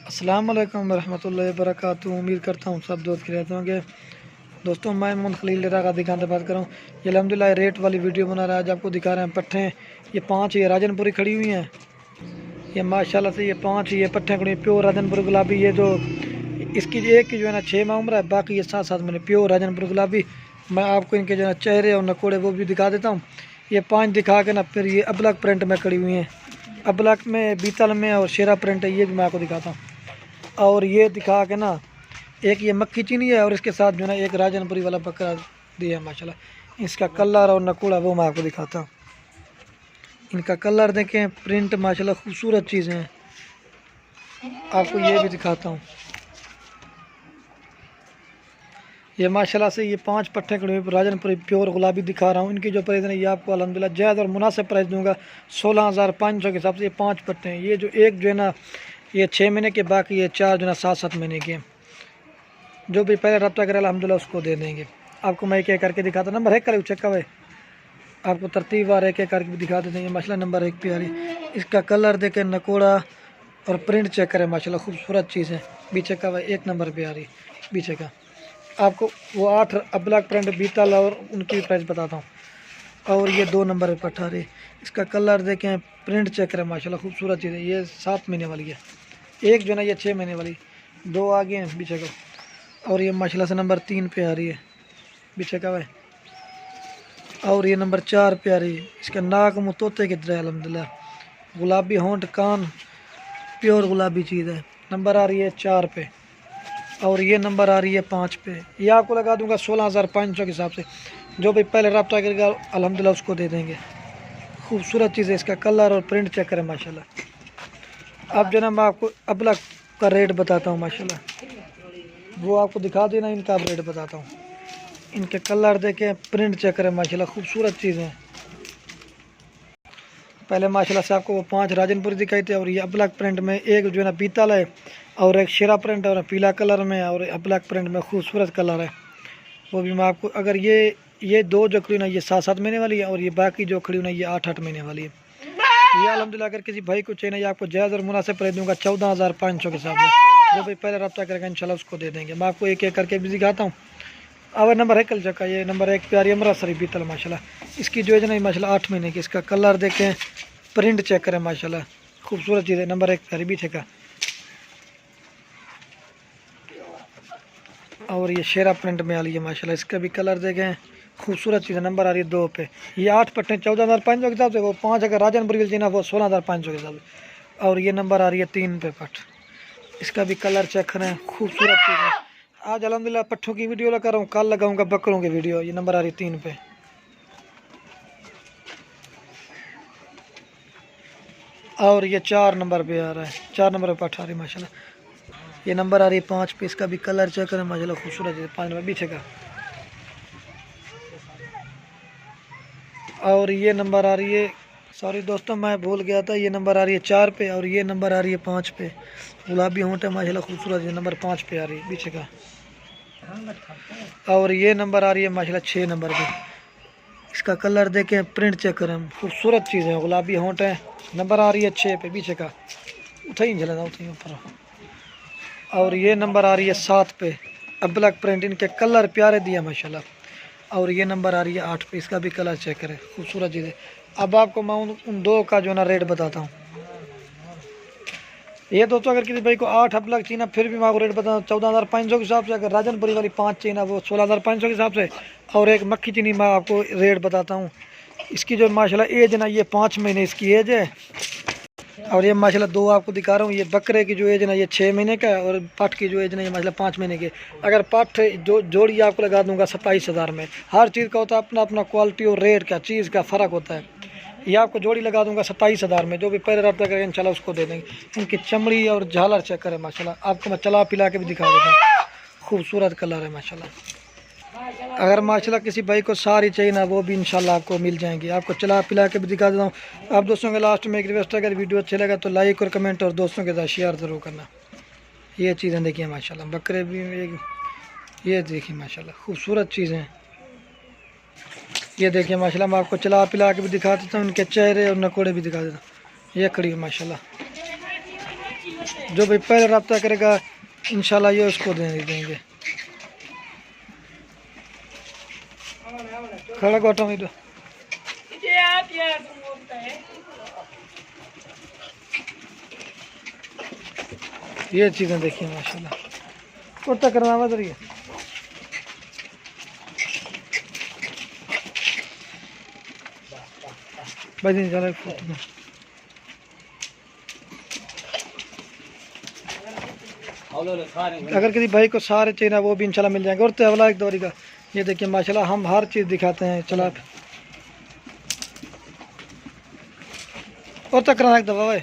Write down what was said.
अस्सलाम वालेकुम रहमतुल्लाहि व बरकातुहू। उम्मीद करता हूँ सब दोस्त रहते होंगे। दोस्तों मैं मोहम्मद खलील लेरा का दिखाने से बात कर रहा हूँ। ये अल्हम्दुलिल्लाह रेट वाली वीडियो बना रहा है। आज आपको दिखा रहे हैं पट्ठे। ये 5 ये राजनपुरी खड़ी हुई हैं। ये माशाल्लाह से ये 5 ये पट्ठे खड़ी प्योर राजनपुरी गुलाबी। ये जो इसकी एक की जो है ना 6 माह उम्र है, बाकी ये 7-7 महीने प्योर राजनपुरी गुलाबी। मैं आपको इनके जो है चेहरे और नकोड़े वो भी दिखा देता हूँ। ये 5 दिखा के ना फिर ये अबलक प्रिंट में खड़ी हुई हैं। अबलक में, बीतल में और शेरा प्रिंट है, ये भी मैं आपको दिखाता हूँ। और ये दिखा के ना एक ये मक्खी चीनी है और इसके साथ जो है ना एक राजनपुरी वाला बकरा दिया है माशाल्लाह। इसका कलर और नकुड़ा वो मैं आपको दिखाता हूँ। इनका कलर देखें, प्रिंट माशाल्लाह खूबसूरत चीज़ें हैं। आपको ये भी दिखाता हूँ। ये माशाल्लाह से ये 5 पट्टे खड़े हुए राजनपुरी प्योर गुलाबी दिखा रहा हूँ। इनकी जो प्राइस है ये आपको अल्हम्दुलिल्लाह जायज़ और मुनासिब प्राइस दूंगा। 16,500 के हिसाब से ये 5 पट्टे हैं। ये जो एक जो है ना ये 6 महीने के, बाकी ये 4 जो है ना 7-7 महीने के। जो भी पहले रब्ता करे अल्हम्दुलिल्लाह उसको दे देंगे। आपको मैं एक एक करके दिखाता हूँ। नंबर 1 कर चेक हुए आपको तरतीब वार एक एक करके भी दिखा देते हैं। माशाल्लाह नंबर 1 पे आ रही। इसका कलर देखे, नकोड़ा और प्रिंट चेक करें, माशाल्लाह खूबसूरत चीज़ है। बीचे का वह 1 नंबर पे आ रही। बीचे का आपको वो 8 अबलक प्रिंट बीतल और उनकी प्राइस बताता हूँ। और ये 2 नंबर पे पट्ठा रही। इसका कलर देखें, प्रिंट चेक करें, माशाल्लाह खूबसूरत चीज़ है। ये 7 महीने वाली है। एक जो है ना ये 6 महीने वाली, 2 आगे हैं बीचे का। और ये माशाल्लाह से नंबर 3 पे आ रही है बीचे का वह। और ये नंबर 4 पे आ रही है। इसका नाक मुँह तोते की तरह है अल्हम्दुलिल्लाह। गुलाबी होंठ, कान प्योर गुलाबी चीज़ है। नंबर आ रही है 4 पे। और ये नंबर आ रही है 5 पे। ये आपको लगा दूंगा 16,500 के हिसाब से। जो भी पहले रब्ता करेगा अल्हम्दुलिल्लाह उसको दे देंगे। खूबसूरत चीज़ है। इसका कलर और प्रिंट चेक करें माशाल्लाह। अब जो ना मैं आपको अबलक का रेट बताता हूँ माशाल्लाह। वो आपको दिखा देना, इनका रेट बताता हूँ। इनके कलर देखें, प्रिंट चेक करें, माशाल्लाह खूबसूरत चीज़ें हैं। पहले माशाल्लाह से आपको वो 5 राजनपुरी दिखाई थे। और ये अबलक प्रिंट में एक जो है ना बीतल है और एक शेरा प्रिंट और पीला कलर में और अबलक प्रिंट में खूबसूरत कलर है। वो भी मैं आपको, अगर ये 2 जो खड़ी ना ये 7-7 महीने वाली है और ये बाकी जो खड़ी ना ये 8-8 महीने वाली है। ये अल्हम्दुलिल्लाह अगर किसी भाई को चाहिए ये आपको जायज़ और मुनासिब प्राइस दूंगा 14,500 के हिसाब से। जो भाई पहले रब्ता करेगा इंशाल्लाह उसको दे देंगे। मैं आपको एक एक करके भी दिखाता हूँ। अब नंबर 1 कल चक्का, ये नंबर 1 प्यारी अमरा सरी बीतल माशाल्लाह। इसकी जो है ना माशाल्लाह 8 महीने की। इसका कलर देखें, प्रिंट चेक करें, माशाल्लाह खूबसूरत चीज़ है। नंबर 1 प्यारी बीचे का। और ये शेरा प्रिंट में आ रही है माशाल्लाह। इसका भी कलर देखें, खूबसूरत चीज़ है। नंबर आ रही है 2 पे। ये 8 पट्टे 14,500 के हिसाब से। वो 5 अगर राजनपुरी मिल ना वो 16,500 के हिसाब से। और ये नंबर आ रही है 3 पे पट। इसका भी कलर चेक करें, खूबसूरत चीज़ है। आज अल्हम्दुलिल्लाह पट्ठों की वीडियो लगा रहा हूँ, कल लगाऊंगा बकरों की वीडियो। ये नंबर आ रही 3 पे। और ये 4 नंबर पे आ रहा है। 4 नंबर पे पट्ठा रही माशाल्लाह। ये नंबर आ रही है 5 पे। इसका भी कलर चेक करें, माशाल्लाह खूबसूरत है। 5 नंबर पीछे का। और ये नंबर आ रही है, सॉरी दोस्तों मैं भूल गया था, ये नंबर आ रही है 4 पे। और ये नंबर आ रही है 5 पे। गुलाबी होंठ है माशाल्लाह खूबसूरत है। नंबर 5 पे आ रही है पीछे का। और ये नंबर आ रही है माशाल्लाह 6 नंबर पे। इसका कलर देखें, प्रिंट चेक करें, खूबसूरत चीज़ है। गुलाबी होंठ है। नंबर आ रही है 6 पे पीछे का। उठाई झलना उठाई ऊपर। और ये नंबर आ रही है 7 पे। अबलक प्रिंट, इनके कलर प्यारे दिया माशाल्लाह। और ये नंबर आ रही है 8 पे। इसका भी कलर चेक करें, खूबसूरत चीज़ है। अब आपको मैं उन 2 का जो है ना रेट बताता हूँ। ये दोस्तों अगर किसी भाई को 8 अबलक चाहिए ना फिर भी मैं आपको रेट बताऊँ 14,500 के हिसाब से। अगर राजनपुरी वाली 5 चाहिए ना वो 16,500 के हिसाब से। और एक मक्खी चीनी मैं आपको रेट बताता हूँ। इसकी जो माशाल्लाह एज है ना ये 5 महीने इसकी एज है। और ये माशाल्लाह 2 आपको दिखा रहा हूँ। ये बकरे की जो एज है ना ये 6 महीने का है। और पट की जो एज है ना ये माशाल्लाह 5 महीने की। अगर पट जो जोड़ी आपको लगा दूंगा 27,000 में। हर चीज़ का होता है अपना अपना क्वालिटी और रेट का चीज़ का फ़र्क होता है। ये आपको जोड़ी लगा दूंगा 27,000 में। जो भी पहले रब्ता करेंगे इंशाल्लाह उसको दे देंगे। इनकी चमड़ी और झालर चेक करें माशाल्लाह। आपको मैं चला पिला के भी दिखा देता हूँ। खूबसूरत कलर है माशाल्लाह। अगर माशाल्लाह किसी भाई को सारी चाहिए ना वो भी इंशाल्लाह आपको मिल जाएंगी। आपको चला पिला के भी दिखा देता हूँ। आप दोस्तों के लास्ट में एक रिक्वेस्ट है, अगर वीडियो अच्छा लगा तो लाइक और कमेंट और दोस्तों के साथ शेयर ज़रूर करना। ये चीज़ें देखिए माशाल्लाह। बकरे भी ये देखिए माशाल्लाह खूबसूरत चीज़ें। ये देखिए माशाल्लाह मैं आपको चला पिला के भी दिखा देता हूँ। इनके चेहरे और नकोड़े भी दिखा देता हूँ। ये खड़ी है माशाल्लाह। जो भाई पहले रब्ता करेगा इंशाल्लाह ये उसको दे देंगे। खड़ा गोटा में ये चीज़ें देखिए माशाल्लाह। कुर्ता करना मत रही है। भाई चला अगर किसी भाई को सारे चाहिए ना वो भी इंशाल्लाह मिल जाएंगे। और तवला एक दौरी का ये देखिए माशाल्लाह हम हर चीज़ दिखाते हैं। चला और तक करना एक दफ़ा भाई।